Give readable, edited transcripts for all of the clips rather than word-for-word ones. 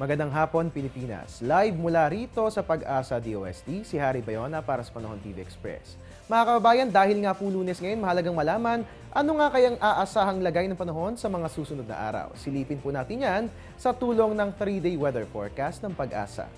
Magandang hapon, Pilipinas. Live mula rito sa Pag-asa DOST, si Harry Bayona para sa Panahon TV Express. Mga kababayan, dahil nga po Lunes ngayon, mahalagang malaman ano nga kayang aasahang lagay ng panahon sa mga susunod na araw. Silipin po natin yan sa tulong ng 3-day weather forecast ng Pag-asa.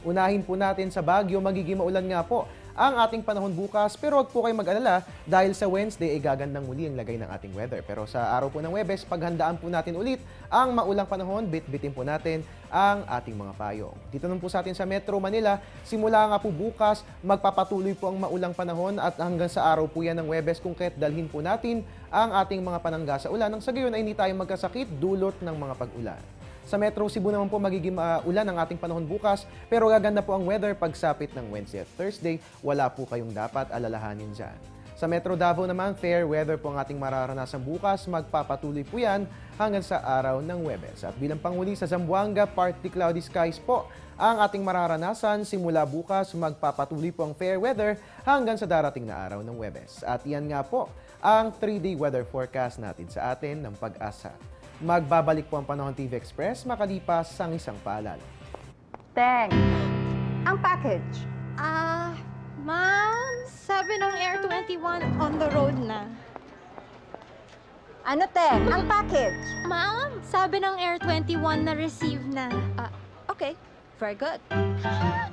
Unahin po natin sa Baguio, magiging maulan nga po ang ating panahon bukas, pero huwag po kayong mag-alala dahil sa Wednesday ay gagandang muli ang lagay ng ating weather. Pero sa araw po ng Huwebes, paghandaan po natin ulit ang maulang panahon, bit-bitin po natin ang ating mga payong. Dito naman po sa atin sa Metro Manila, simula nga po bukas, magpapatuloy po ang maulang panahon at hanggang sa araw po yan ng Huwebes kung kaya't dalhin po natin ang ating mga panangga sa ulan. Nang sa gayon ay hindi tayo magkasakit dulot ng mga pag-ulan. Sa Metro Cebu naman po magiging ulan ang ating panahon bukas, pero gaganda po ang weather pagsapit ng Wednesday at Thursday. Wala po kayong dapat alalahanin dyan. Sa Metro Davao naman, fair weather po ang ating mararanasan bukas. Magpapatuloy po yan hanggang sa araw ng Huwebes. At bilang panghuli sa Zamboanga, partly cloudy skies po ang ating mararanasan. Simula bukas, magpapatuloy po ang fair weather hanggang sa darating na araw ng Huwebes. At yan nga po ang 3-day weather forecast natin sa atin ng Pag-asa. Magbabalik po ang Panahon TV Express makalipas ang isang paalala. Teng, ang package. Ma'am, sabi ng Air 21 on the road na. Ano, Teng? Ang package. Ma'am, sabi ng Air 21 na receive na. Okay, very good.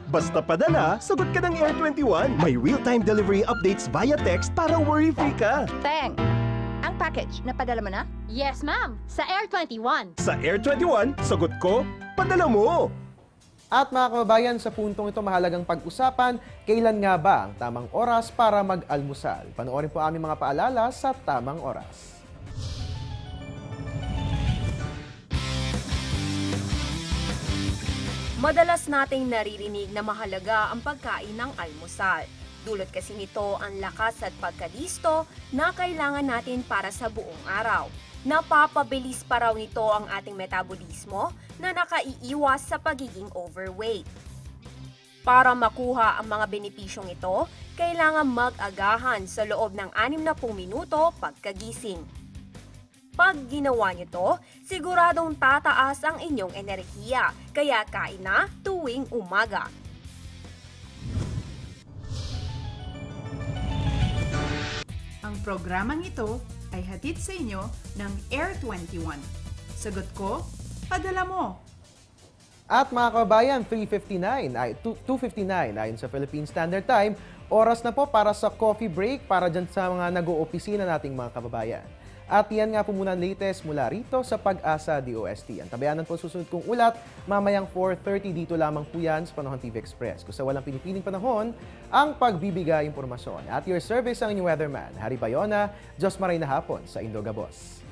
Basta padala, sagot ka ng Air 21. May real-time delivery updates via text para worry-free ka. Teng, ang package, napadala mo na? Yes, ma'am, sa Air 21. Sa Air 21, sagot ko, padala mo! At mga kababayan, sa puntong ito mahalagang pag-usapan, kailan nga ba ang tamang oras para mag-almusal? Panoorin po aming mga paalala sa tamang oras. Madalas nating naririnig na mahalaga ang pagkain ng almusal. Dulot kasi nito ang lakas at pagkalisto na kailangan natin para sa buong araw. Napapabilis pa raw nito ang ating metabolismo na nakaiiwas sa pagiging overweight. Para makuha ang mga benepisyong ito, kailangan mag-agahan sa loob ng 60 minuto pagkagising. Pag ginawa nyo to, siguradong tataas ang inyong enerhiya, kaya kain na tuwing umaga. Ang programang ito ay hatid sa inyo ng Air 21. Sagot ko, padala mo! At mga kababayan, 2:59 ayon sa Philippine Standard Time, oras na po para sa coffee break para dyan sa mga nag-oopisina nating mga kababayan. At yan nga po muna ang latest mula rito sa Pag-asa DOST. Ang tabayanan po susunod kong ulat, mamayang 4:30 dito lamang po yan sa Panahon TV Express. Kung sa walang pinipiling panahon, ang pagbibigay impormasyon. At your service ang inyong weatherman, Harry Bayona, Diyos maray na hapon sa Indogabos.